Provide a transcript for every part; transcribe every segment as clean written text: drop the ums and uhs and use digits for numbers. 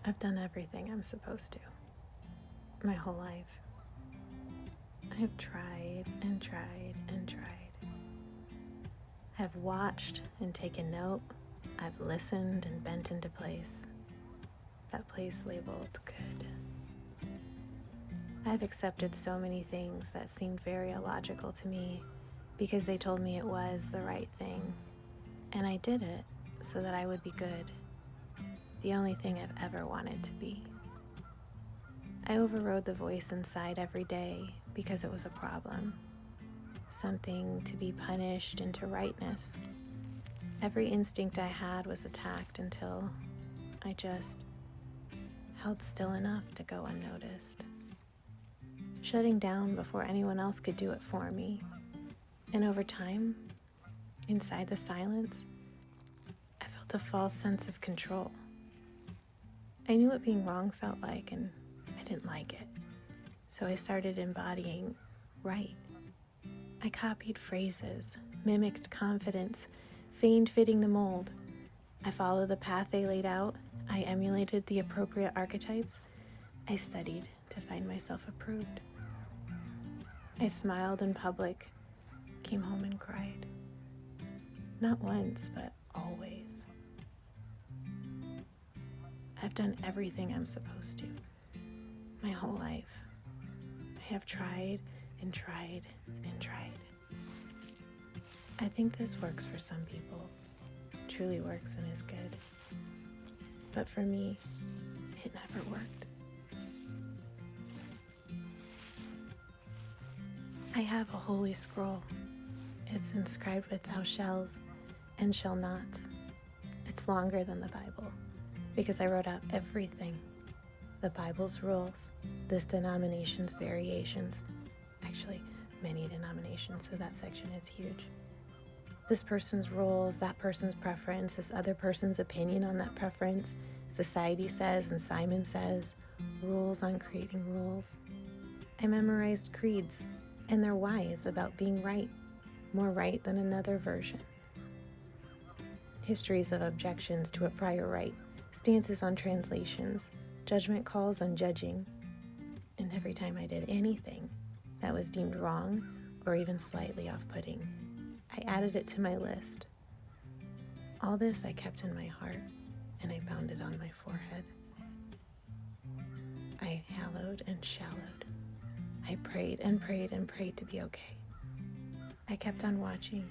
I've done everything I'm supposed to my whole life. I have tried and tried and tried. I've watched and taken note. I've listened and bent into place. That place labeled good. I've accepted so many things that seemed very illogical to me because they told me it was the right thing. And I did it so that I would be good. The only thing I've ever wanted to be. I overrode the voice inside every day because it was a problem. Something to be punished into rightness. Every instinct I had was attacked until I just held still enough to go unnoticed. Shutting down before anyone else could do it for me. And over time, inside the silence, I felt a false sense of control. I knew what being wrong felt like, and I didn't like it. So I started embodying right. I copied phrases, mimicked confidence, feigned fitting the mold. I followed the path they laid out. I emulated the appropriate archetypes. I studied to find myself approved. I smiled in public, came home and cried. Not once, but always. I've done everything I'm supposed to my whole life. I have tried and tried and tried. I think this works for some people, truly works and is good. But for me, it never worked. I have a holy scroll. It's inscribed with thou shalls and shall nots. It's longer than the Bible because I wrote out everything. The Bible's rules, this denomination's variations, actually many denominations, so that section is huge. This person's rules, that person's preference, this other person's opinion on that preference, society says and Simon says, rules on creating rules. I memorized creeds and their whys about being right, more right than another version. Histories of objections to a prior right, stances on translations, judgment calls on judging. And every time I did anything that was deemed wrong or even slightly off-putting, I added it to my list. All this I kept in my heart, and I bound it on my forehead. I hallowed and shallowed. I prayed and prayed and prayed to be okay. I kept on watching,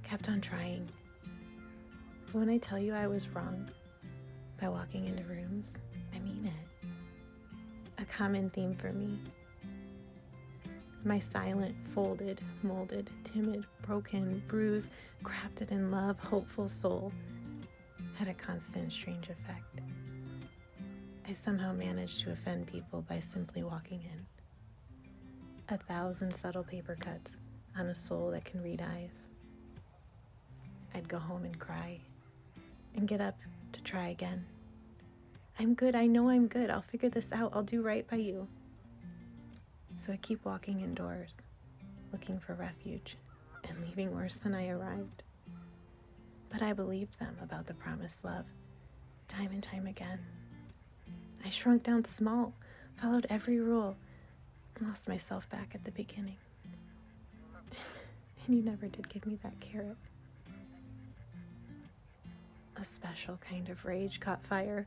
kept on trying. But when I tell you I was wrong by walking into rooms, I mean it. A common theme for me. My silent, folded, molded, timid, broken, bruised, crafted in love, hopeful soul had a constant strange effect. I somehow managed to offend people by simply walking in. 1,000 subtle paper cuts on a soul that can read eyes. I'd go home and cry and get up to try again. I'm good, I know I'm good, I'll figure this out, I'll do right by you. So I keep walking indoors, looking for refuge, and leaving worse than I arrived. But I believed them about the promised love, time and time again. I shrunk down small, followed every rule, and lost myself back at the beginning. And you never did give me that carrot. A special kind of rage caught fire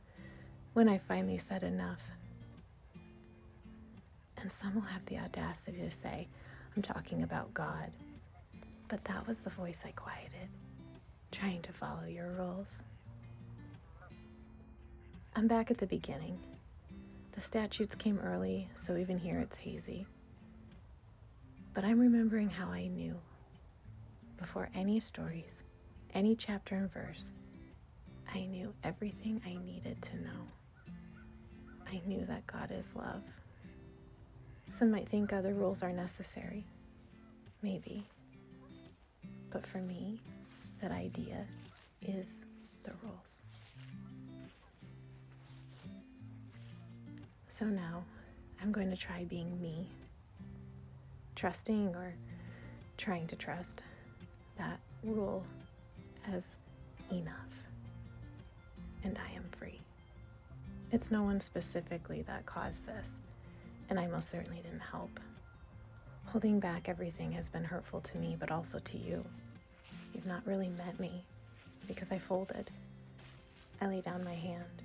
when I finally said enough. And some will have the audacity to say, I'm talking about God. But that was the voice I quieted, trying to follow your rules. I'm back at the beginning. The statutes came early, so even here it's hazy. But I'm remembering how I knew, before any stories, any chapter and verse, I knew everything I needed to know. I knew that God is love. Some might think other rules are necessary. Maybe. But for me, that idea is the rules. So now, I'm going to try being me. Trusting or trying to trust that rule as enough. And I am free. It's no one specifically that caused this, and I most certainly didn't help. Holding back everything has been hurtful to me, but also to you. You've not really met me, because I folded. I laid down my hand.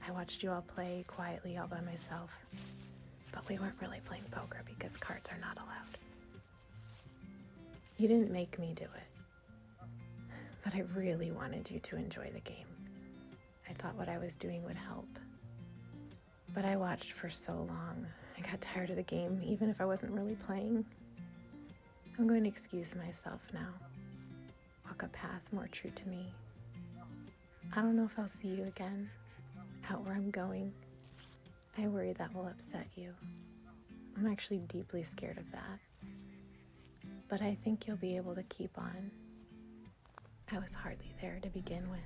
I watched you all play quietly all by myself, but we weren't really playing poker because cards are not allowed. You didn't make me do it, but I really wanted you to enjoy the game. I thought what I was doing would help, but I watched for so long. I got tired of the game, even if I wasn't really playing. I'm going to excuse myself now. Walk a path more true to me. I don't know if I'll see you again, out where I'm going. I worry that will upset you. I'm actually deeply scared of that. But I think you'll be able to keep on. I was hardly there to begin with.